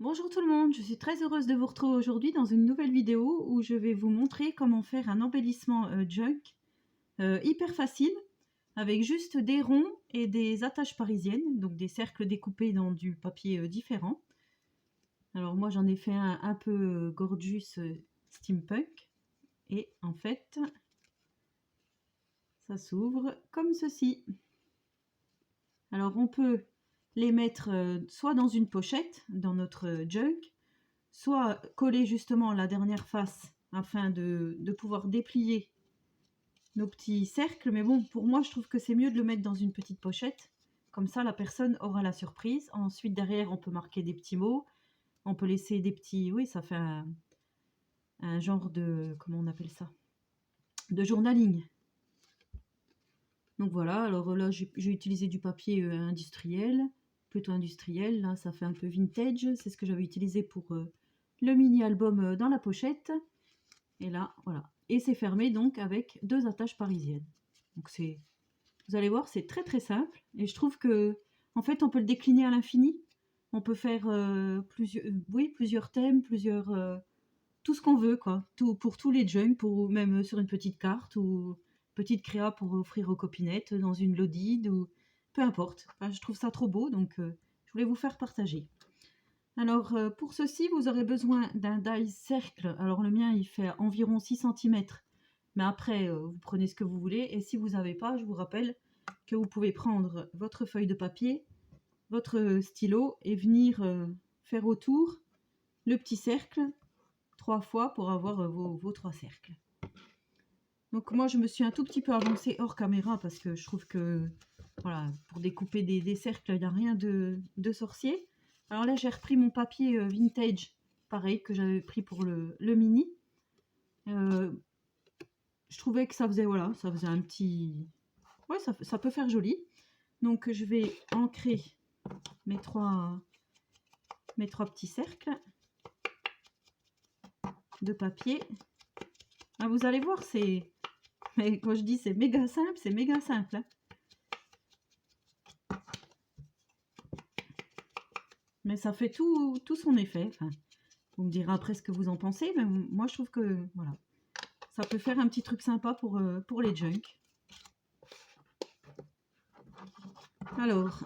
Bonjour tout le monde, je suis très heureuse de vous retrouver aujourd'hui dans une nouvelle vidéo où je vais vous montrer comment faire un embellissement junk hyper facile avec juste des ronds et des attaches parisiennes, donc des cercles découpés dans du papier différent. Alors moi j'en ai fait un peu gorgeous steampunk et en fait ça s'ouvre comme ceci. Alors on peut les mettre soit dans une pochette, dans notre junk, soit coller justement la dernière face afin de pouvoir déplier nos petits cercles. Mais bon, pour moi, je trouve que c'est mieux de le mettre dans une petite pochette. Comme ça, la personne aura la surprise. Ensuite, derrière, on peut marquer des petits mots. On peut laisser des petits... Oui, ça fait un genre de... Comment on appelle ça? De journaling. Donc voilà, alors là, j'ai utilisé du papier industriel, plutôt industriel. Là, ça fait un peu vintage. C'est ce que j'avais utilisé pour le mini-album dans la pochette. Et là, voilà. Et c'est fermé donc avec 2 attaches parisiennes. Donc c'est, vous allez voir, c'est très très simple. Et je trouve que, en fait, on peut le décliner à l'infini. On peut faire plusieurs thèmes, tout ce qu'on veut, quoi. Tout, pour tous les junk, pour même sur une petite carte ou petite créa pour offrir aux copinettes dans une lodide ou peu importe. Enfin, je trouve ça trop beau, donc je voulais vous faire partager. Alors, pour ceci, vous aurez besoin d'un die cercle. Alors, le mien, il fait environ 6 cm. Mais après, vous prenez ce que vous voulez. Et si vous n'avez pas, je vous rappelle que vous pouvez prendre votre feuille de papier, votre stylo et venir faire autour le petit cercle 3 fois pour avoir vos 3 cercles. Donc, moi, je me suis un tout petit peu avancée hors caméra parce que je trouve que, voilà, pour découper des cercles, il n'y a rien de sorcier. Alors là, j'ai repris mon papier vintage, pareil, que j'avais pris pour le mini. Je trouvais que ça faisait, voilà, ça faisait un petit... Ouais, ça peut faire joli. Donc, je vais ancrer mes trois petits cercles de papier. Ah, vous allez voir, c'est... Mais quand je dis c'est méga simple, hein. Mais ça fait tout son effet. Enfin, vous me direz après ce que vous en pensez, mais moi je trouve que voilà, ça peut faire un petit truc sympa pour les junk. Alors,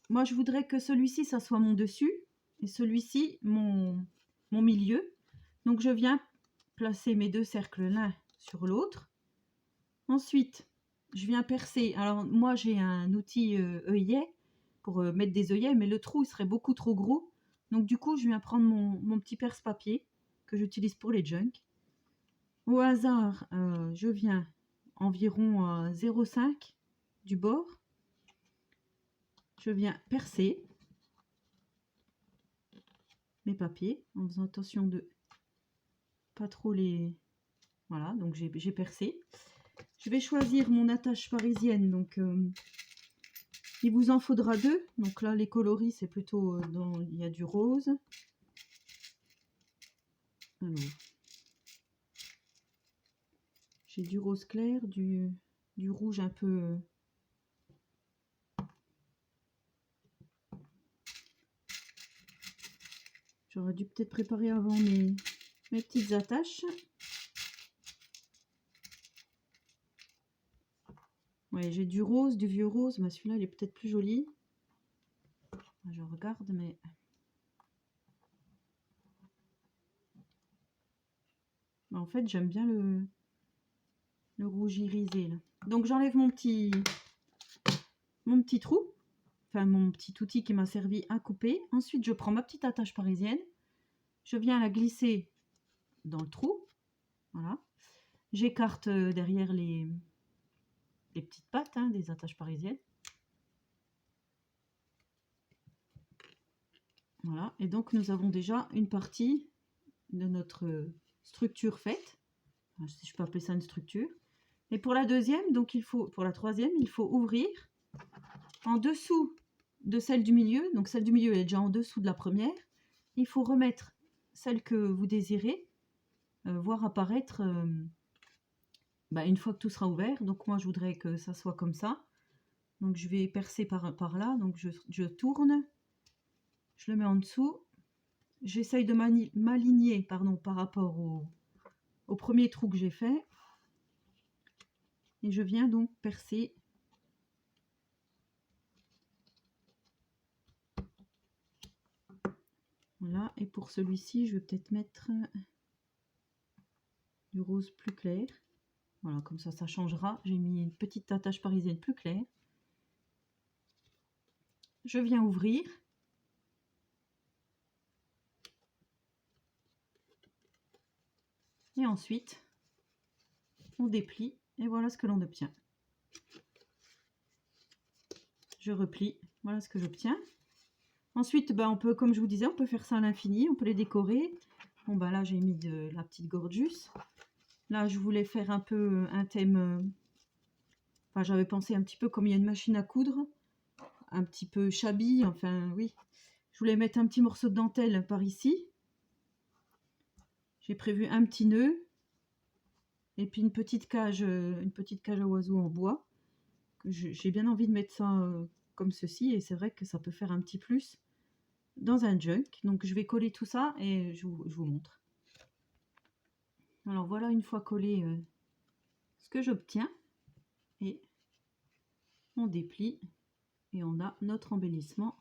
moi je voudrais que celui-ci, ça soit mon dessus, et celui-ci, mon milieu. Donc je viens placer mes 2 cercles l'un sur l'autre. Ensuite, je viens percer. Alors moi j'ai un outil œillet pour mettre des œillets, mais le trou il serait beaucoup trop gros. Donc du coup, je viens prendre mon petit perce-papier que j'utilise pour les junk. Au hasard, je viens environ à 0,5 du bord. Je viens percer mes papiers en faisant attention de pas trop les... Voilà, donc j'ai percé. Je vais choisir mon attache parisienne, donc il vous en faudra 2. Donc là, les coloris, c'est plutôt il y a du rose. Alors, j'ai du rose clair, du rouge un peu... J'aurais dû peut-être préparer avant mes petites attaches. Ouais, j'ai du rose, du vieux rose, mais celui-là, il est peut-être plus joli. Je regarde, mais... En fait, j'aime bien le rouge irisé, là. Donc, j'enlève mon petit trou. Enfin, mon petit outil qui m'a servi à couper. Ensuite, je prends ma petite attache parisienne. Je viens la glisser dans le trou. Voilà. J'écarte derrière les petites pattes des attaches parisiennes. Voilà. Et donc, nous avons déjà une partie de notre structure faite. Enfin, si je peux appeler ça une structure. Et pour la deuxième, donc pour la troisième, il faut ouvrir en dessous de celle du milieu. Donc celle du milieu est déjà en dessous de la première. Il faut remettre celle que vous désirez voir apparaître une fois que tout sera ouvert. Donc moi je voudrais que ça soit comme ça. Donc je vais percer par là. Donc je tourne, je le mets en dessous j'essaye de m'aligner pardon, par rapport au premier trou que j'ai fait. Et je viens donc percer. Voilà, et pour celui-ci, je vais peut-être mettre du rose plus clair. Voilà, comme ça changera. J'ai mis une petite attache parisienne plus claire. Je viens ouvrir. Et ensuite, on déplie et voilà ce que l'on obtient. Je replie, voilà ce que j'obtiens. Ensuite, on peut, comme je vous disais, on peut faire ça à l'infini, on peut les décorer. Bon, là, j'ai mis de la petite gorgeous. Là, je voulais faire un peu un thème. Enfin, j'avais pensé un petit peu comme il y a une machine à coudre, un petit peu shabby. Enfin, oui. Je voulais mettre un petit morceau de dentelle par ici. J'ai prévu un petit nœud et puis une petite cage à oiseaux en bois. J'ai bien envie de mettre ça comme ceci, et c'est vrai que ça peut faire un petit plus dans un junk. Donc je vais coller tout ça et je vous montre. Alors voilà, une fois collé, ce que j'obtiens, et on déplie et on a notre embellissement.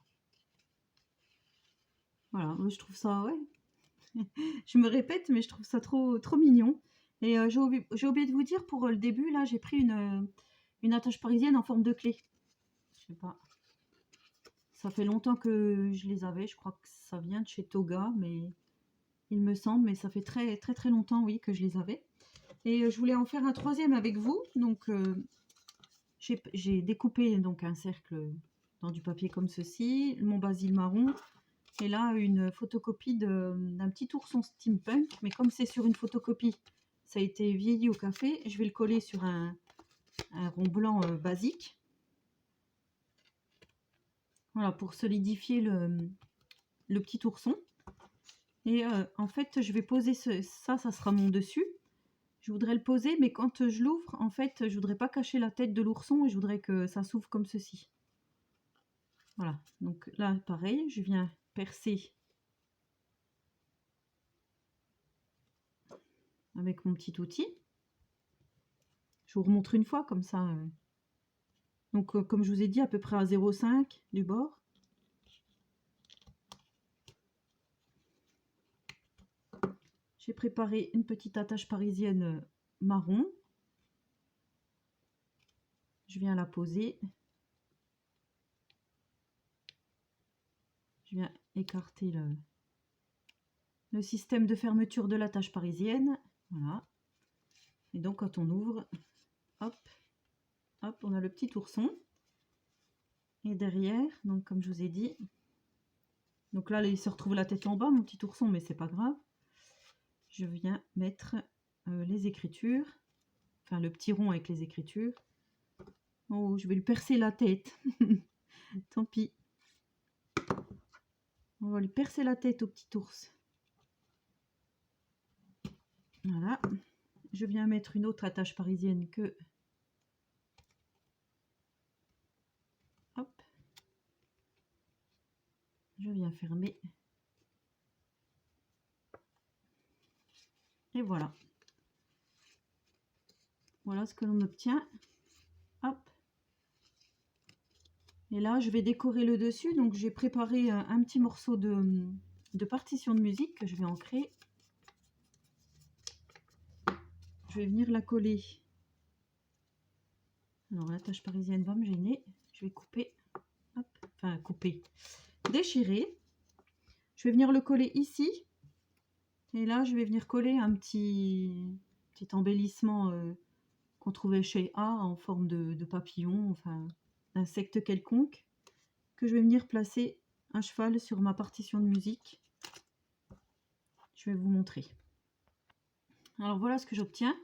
Voilà, moi je trouve ça, ouais, je me répète, mais je trouve ça trop mignon. Et j'ai oublié de vous dire, pour le début, là j'ai pris une attache parisienne en forme de clé. Je sais pas, ça fait longtemps que je les avais, je crois que ça vient de chez Toga, mais il me semble, mais ça fait très longtemps, oui, que je les avais. Et je voulais en faire un troisième avec vous, donc j'ai découpé donc un cercle dans du papier comme ceci, mon basil marron, et là une photocopie d'un petit ourson steampunk, mais comme c'est sur une photocopie, ça a été vieilli au café, je vais le coller sur un rond blanc basique. Voilà, pour solidifier le petit ourson. Et en fait, je vais poser ça sera mon dessus. Je voudrais le poser, mais quand je l'ouvre, en fait, je voudrais pas cacher la tête de l'ourson et je voudrais que ça s'ouvre comme ceci. Voilà, donc là, pareil, je viens percer avec mon petit outil. Je vous remontre une fois, comme ça. Donc, comme je vous ai dit, à peu près à 0,5 du bord. J'ai préparé une petite attache parisienne marron. Je viens la poser. Je viens écarter le système de fermeture de l'attache parisienne. Voilà. Et donc, quand on ouvre, hop, hop, on a le petit ourson. Et derrière, donc comme je vous ai dit, donc là, il se retrouve la tête en bas, mon petit ourson, mais c'est pas grave. Je viens mettre les écritures, enfin le petit rond avec les écritures. Oh, je vais lui percer la tête. Tant pis. On va lui percer la tête au petit ours. Voilà. Je viens mettre une autre attache parisienne que... Hop. Je viens fermer. Et voilà. Voilà ce que l'on obtient. Hop. Et là, je vais décorer le dessus. Donc, j'ai préparé un petit morceau de partition de musique que je vais ancrer. Je vais venir la coller. Alors, l'attache parisienne va me gêner. Je vais couper. Hop. Enfin, couper. Déchirer. Je vais venir le coller ici. Et là, je vais venir coller un petit embellissement qu'on trouvait chez A en forme de papillon, enfin d'insecte quelconque, que je vais venir placer à cheval sur ma partition de musique. Je vais vous montrer. Alors voilà ce que j'obtiens.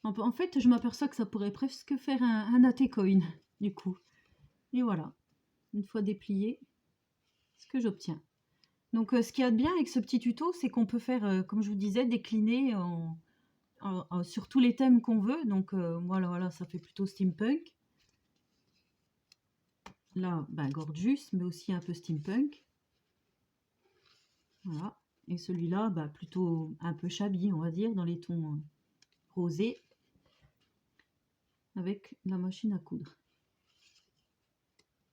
En fait, je m'aperçois que ça pourrait presque faire un AT-coin, du coup. Et voilà, une fois déplié, ce que j'obtiens. Donc ce qu'il y a de bien avec ce petit tuto, c'est qu'on peut faire, comme je vous disais, décliner sur tous les thèmes qu'on veut. Donc voilà, ça fait plutôt steampunk. Là, gorgeous, mais aussi un peu steampunk. Voilà. Et celui-là, bah, plutôt un peu shabby, on va dire, dans les tons rosés, avec la machine à coudre.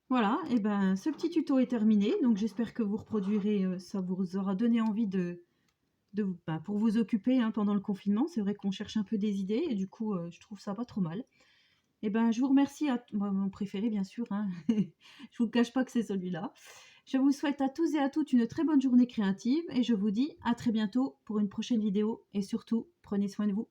Voilà, et ben ce petit tuto est terminé, donc j'espère que vous reproduirez, ça vous aura donné envie bah, pour vous occuper hein, pendant le confinement. C'est vrai qu'on cherche un peu des idées, et du coup, je trouve ça pas trop mal. Et ben je vous remercie, moi, mon préféré bien sûr, hein. Je vous cache pas que c'est celui-là. Je vous souhaite à tous et à toutes une très bonne journée créative, et je vous dis à très bientôt pour une prochaine vidéo, et surtout, prenez soin de vous.